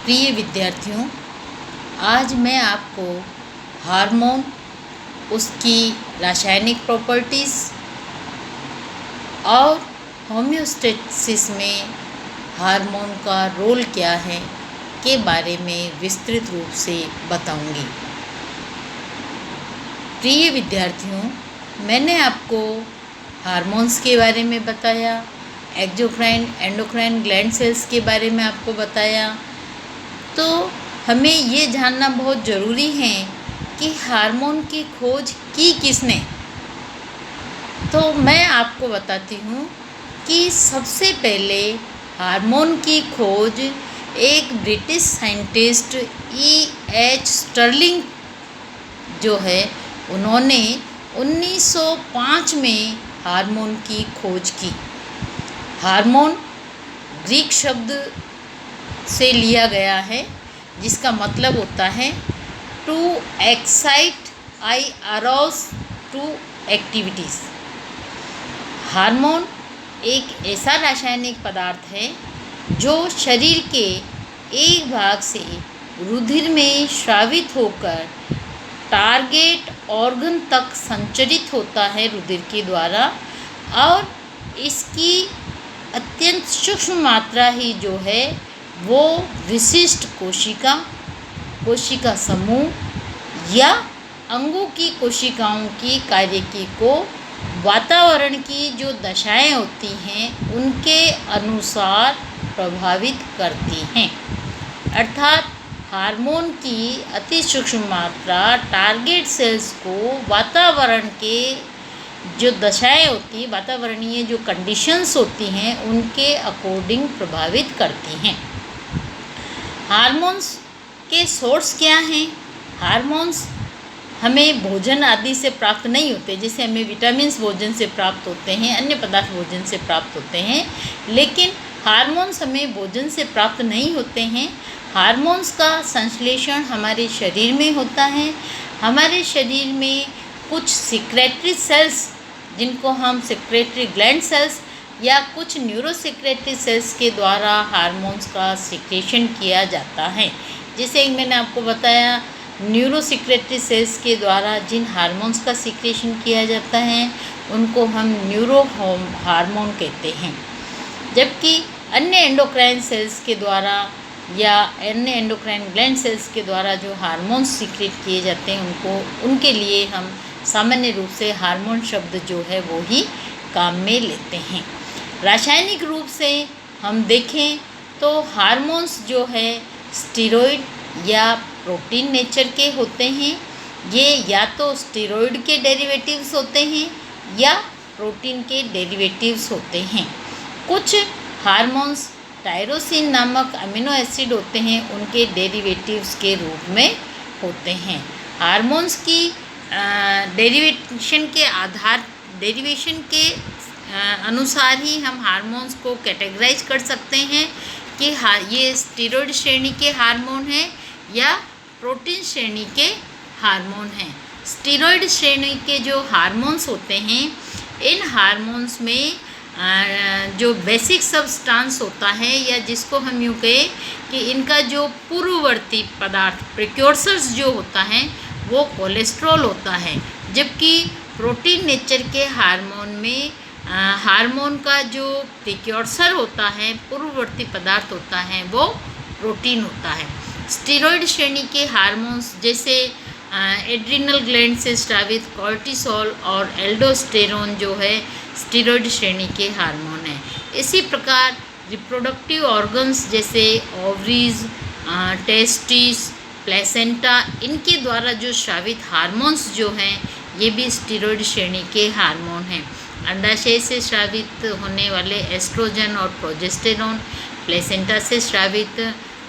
प्रिय विद्यार्थियों, आज मैं आपको हार्मोन, उसकी रासायनिक प्रॉपर्टीज़ और होम्योस्टेसिस में हार्मोन का रोल क्या है के बारे में विस्तृत रूप से बताऊंगी। प्रिय विद्यार्थियों, मैंने आपको हार्मोन्स के बारे में बताया, एक्सोक्राइन एंडोक्राइन ग्लैंड सेल्स के बारे में आपको बताया। तो हमें ये जानना बहुत ज़रूरी है कि हार्मोन की खोज की किसने। तो मैं आपको बताती हूँ कि सबसे पहले हार्मोन की खोज एक ब्रिटिश साइंटिस्ट E.H. स्टर्लिंग जो है, उन्होंने 1905 में हार्मोन की खोज की। हार्मोन ग्रीक शब्द से लिया गया है, जिसका मतलब होता है to excite I arouse to activities. Hormone एक ऐसा रासायनिक पदार्थ है जो शरीर के एक भाग से रुधिर में स्रावित होकर टारगेट ऑर्गन तक संचरित होता है रुधिर के द्वारा, और इसकी अत्यंत सूक्ष्म मात्रा ही जो है वो विशिष्ट कोशिका समूह या अंगों की कोशिकाओं की कार्यकी को वातावरण की जो दशाएं होती हैं उनके अनुसार प्रभावित करती हैं। अर्थात हार्मोन की अति सूक्ष्म मात्रा टारगेट सेल्स को वातावरण के जो दशाएं होती हैं, वातावरणीय जो कंडीशंस होती हैं, उनके अकॉर्डिंग प्रभावित करती हैं। हार्मोन्स के सोर्स क्या हैं? हार्मोन्स हमें भोजन आदि से प्राप्त नहीं होते, जैसे हमें विटामिन्स भोजन से प्राप्त होते हैं, अन्य पदार्थ भोजन से प्राप्त होते हैं, लेकिन हार्मोन्स हमें भोजन से प्राप्त नहीं होते हैं। हार्मोन्स का संश्लेषण हमारे शरीर में होता है। हमारे शरीर में कुछ सिक्रेटरी सेल्स, जिनको हम सिक्रेटरी ग्लैंड सेल्स या कुछ न्यूरोसिक्रेटरी सेल्स के द्वारा हार्मोन्स का सिक्रेशन किया जाता है। जैसे मैंने आपको बताया, न्यूरोसिक्रेटरी सेल्स के द्वारा जिन हार्मोन्स का सिक्रेशन किया जाता है उनको हम न्यूरो हार्मोन कहते हैं, जबकि अन्य एंडोक्राइन सेल्स के द्वारा या अन्य एंडोक्राइन ग्लैंड सेल्स के द्वारा जो हार्मोन्स सिक्रेट किए जाते हैं उनके लिए हम सामान्य रूप से हार्मोन शब्द जो है वो ही काम में लेते हैं। रासायनिक रूप से हम देखें तो हार्मोन्स जो है स्टेरॉइड या प्रोटीन नेचर के होते हैं। ये या तो स्टेरॉइड के डेरिवेटिव्स होते हैं या प्रोटीन के डेरिवेटिव्स होते हैं। कुछ हार्मोन्स टायरोसिन नामक अमीनो एसिड होते हैं, उनके डेरिवेटिव्स के रूप में होते हैं। हार्मोन्स की डेरिवेशन के अनुसार ही हम हार्मोन्स को कैटेगराइज कर सकते हैं कि ये स्टेरॉइड श्रेणी के हार्मोन हैं या प्रोटीन श्रेणी के हार्मोन हैं। स्टेरॉइड श्रेणी के जो हार्मोन्स होते हैं, इन हार्मोन्स में जो बेसिक सब्सटेंस होता है, या जिसको हम यूँ कहें कि इनका जो पूर्ववर्ती पदार्थ प्रिक्योर्सर्स जो होता है वो कोलेस्ट्रॉल होता है, जबकि प्रोटीन नेचर के हार्मोन में हार्मोन का जो प्रिक्योर्सर होता है, पूर्ववर्ती पदार्थ होता है, वो प्रोटीन होता है। स्टेरॉइड श्रेणी के हार्मोन्स जैसे एड्रिनल ग्लैंड से स्रावित कॉर्टिसोल और एल्डोस्टेरोन जो है स्टेरॉइड श्रेणी के हार्मोन हैं। इसी प्रकार रिप्रोडक्टिव ऑर्गन्स जैसे ओवरीज, टेस्टिस, प्लेसेंटा, इनके द्वारा जो स्रावित हार्मोन्स जो हैं ये भी स्टेरॉइड श्रेणी के हार्मोन हैं। अंडाशय से स्रावित होने वाले एस्ट्रोजन और प्रोजेस्टेरोन, प्लेसेंटा से स्रावित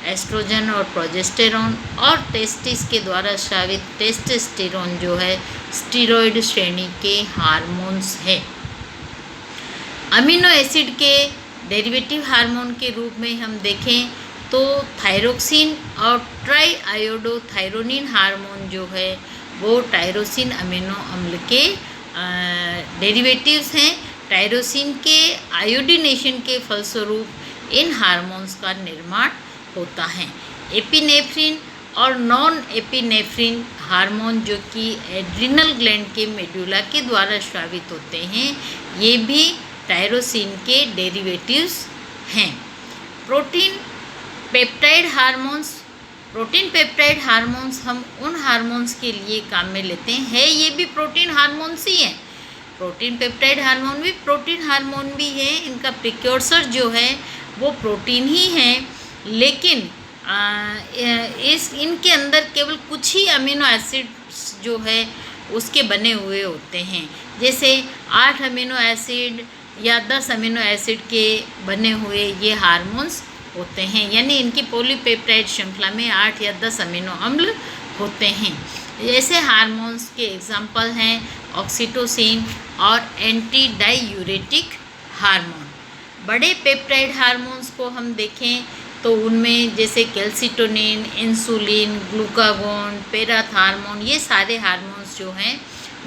एस्ट्रोजन और प्रोजेस्टेरोन, और टेस्टिस के द्वारा स्रावित टेस्टोस्टेरोन जो है स्टेरॉइड श्रेणी के हार्मोन्स है। अमीनो एसिड के डेरिवेटिव हार्मोन के रूप में हम देखें तो थायरोक्सिन और ट्राई आयोडोथायरोनिन हार्मोन जो है वो टायरोसिन अमीनो अम्ल के डेरिवेटिव्स हैं। टायरोसिन के आयोडीनेशन के फलस्वरूप इन हार्मोन्स का निर्माण होता है। एपिनेफ्रिन और नॉन एपिनेफ्रिन हार्मोन जो कि एड्रिनल ग्लैंड के मेडुला के द्वारा स्रावित होते हैं, ये भी टायरोसिन के डेरिवेटिव्स हैं। प्रोटीन पेप्टाइड हार्मोन्स हम उन हार्मोन्स के लिए काम में लेते हैं, ये भी प्रोटीन हार्मोन्स ही हैं। प्रोटीन पेप्टाइड हार्मोन भी प्रोटीन हार्मोन भी है, इनका प्रिक्योर्सर जो है वो प्रोटीन ही है, लेकिन इनके अंदर केवल कुछ ही अमीनो एसिड्स जो है उसके बने हुए होते हैं। जैसे 8 अमीनो एसिड या 10 अमीनो एसिड के बने हुए ये हार्मोन्स होते हैं, यानी इनकी पॉलीपेप्टाइड श्रृंखला में 8 या 10 अमीनो अम्ल होते हैं। ऐसे हार्मोन्स के एग्जाम्पल हैं ऑक्सीटोसिन और एंटी डाईयूरेटिक हार्मोन। बड़े पेप्टाइड हार्मोन्स को हम देखें तो उनमें जैसे कैल्सिटोनिन, इंसुलिन, ग्लूकागोन, पैराथार्मोन, ये सारे हार्मोन्स जो हैं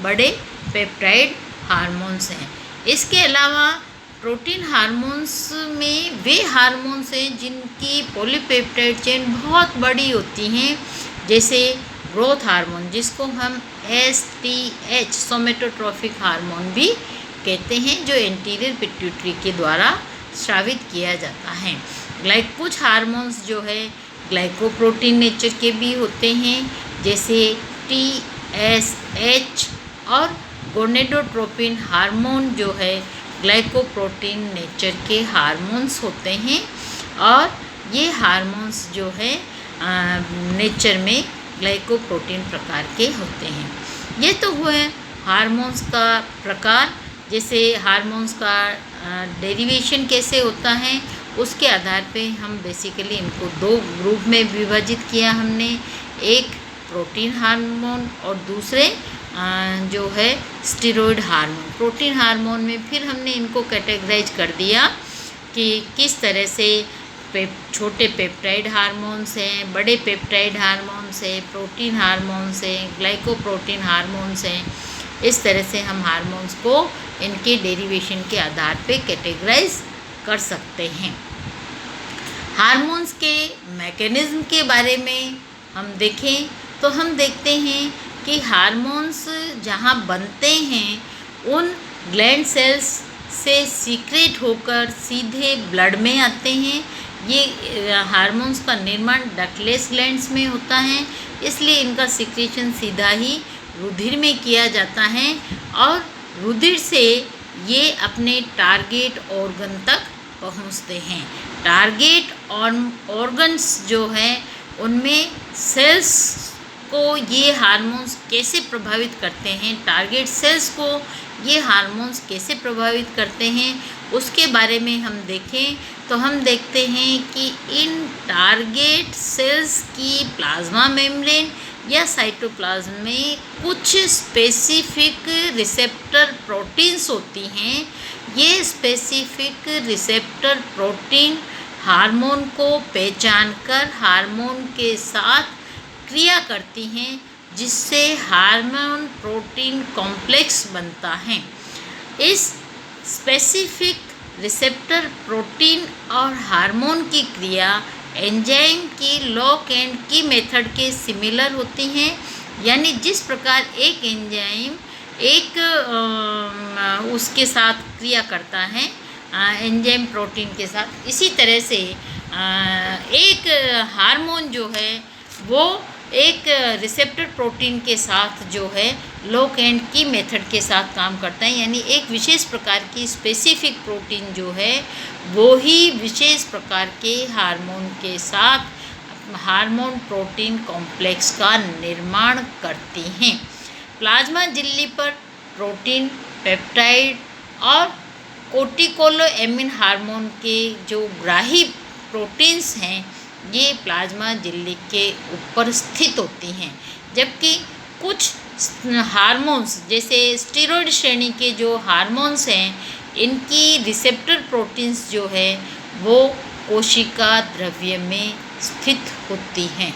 बड़े पेप्टाइड हार्मोन्स हैं। इसके अलावा प्रोटीन हार्मोन्स में वे हार्मोन्स हैं जिनकी पॉलीपेप्टाइड चेन बहुत बड़ी होती हैं, जैसे ग्रोथ हार्मोन जिसको हम STH सोमेटोट्रोफिक हार्मोन भी कहते हैं, जो एंटीरियर पिट्यूटरी के द्वारा स्रावित किया जाता है। कुछ हार्मोन्स जो है ग्लाइकोप्रोटीन नेचर के भी होते हैं, जैसे TSH, और गोनेडोट्रोपिन हार्मोन जो है ग्लाइकोप्रोटीन नेचर के हार्मोन्स होते हैं, और ये हार्मोन्स जो है नेचर में ग्लाइकोप्रोटीन प्रकार के होते हैं। ये तो हुए हार्मोन्स का प्रकार। जैसे हार्मोन्स का डेरिवेशन कैसे होता है उसके आधार पे हम बेसिकली इनको 2 ग्रुप में विभाजित किया हमने, एक प्रोटीन हार्मोन और दूसरे जो है स्टेरॉयड हार्मोन। प्रोटीन हार्मोन में फिर हमने इनको कैटेगराइज कर दिया कि किस तरह से छोटे पेप्टाइड हार्मोन्स हैं, बड़े पेप्टाइड हार्मोन्स हैं, प्रोटीन हार्मोन्स हैं, ग्लाइकोप्रोटीन हार्मोन्स हैं। इस तरह से हम हार्मोन्स को इनके डेरिवेशन के आधार पे कैटेगराइज कर सकते हैं। हार्मोन्स के मैकेनिज्म के बारे में हम देखें तो हम देखते हैं कि हार्मोन्स जहाँ बनते हैं उन ग्लैंड सेल्स से सीक्रेट होकर सीधे ब्लड में आते हैं। ये हार्मोन्स का निर्माण डक्टलेस ग्लैंड्स में होता है, इसलिए इनका सिक्रेशन सीधा ही रुधिर में किया जाता है, और रुधिर से ये अपने टारगेट ऑर्गन तक पहुंचते हैं। टारगेट ऑर्गन्स जो हैं उनमें सेल्स को ये हार्मोन्स कैसे प्रभावित करते हैं, टारगेट सेल्स को ये हार्मोन्स कैसे प्रभावित करते हैं, उसके बारे में हम देखें तो हम देखते हैं कि इन टारगेट सेल्स की प्लाज्मा मेम्ब्रेन या साइटोप्लाज्म में कुछ स्पेसिफिक रिसेप्टर प्रोटीन्स होती हैं। ये स्पेसिफिक रिसेप्टर प्रोटीन हार्मोन को पहचानकर हार्मोन के साथ क्रिया करती हैं, जिससे हार्मोन प्रोटीन कॉम्प्लेक्स बनता है। इस स्पेसिफिक रिसेप्टर प्रोटीन और हार्मोन की क्रिया एंजाइम की लॉक एंड की मेथड के सिमिलर होती हैं, यानी जिस प्रकार एक एंजाइम उसके साथ क्रिया करता है एंजाइम प्रोटीन के साथ, इसी तरह से एक हार्मोन जो है वो एक रिसेप्टर प्रोटीन के साथ जो है लॉक एंड की मेथड के साथ काम करता है, यानी एक विशेष प्रकार की स्पेसिफिक प्रोटीन जो है वो ही विशेष प्रकार के हार्मोन के साथ हार्मोन प्रोटीन कॉम्प्लेक्स का निर्माण करती हैं। प्लाज्मा झिल्ली पर प्रोटीन, पेप्टाइड और कोटिकोलोएमिन हार्मोन के जो ग्राही प्रोटीन्स हैं ये प्लाज्मा झिल्ली के ऊपर स्थित होती हैं, जबकि कुछ हार्मोन्स जैसे स्टेरॉयड श्रेणी के जो हार्मोन्स हैं इनकी रिसेप्टर प्रोटीन्स जो है वो कोशिका द्रव्य में स्थित होती हैं।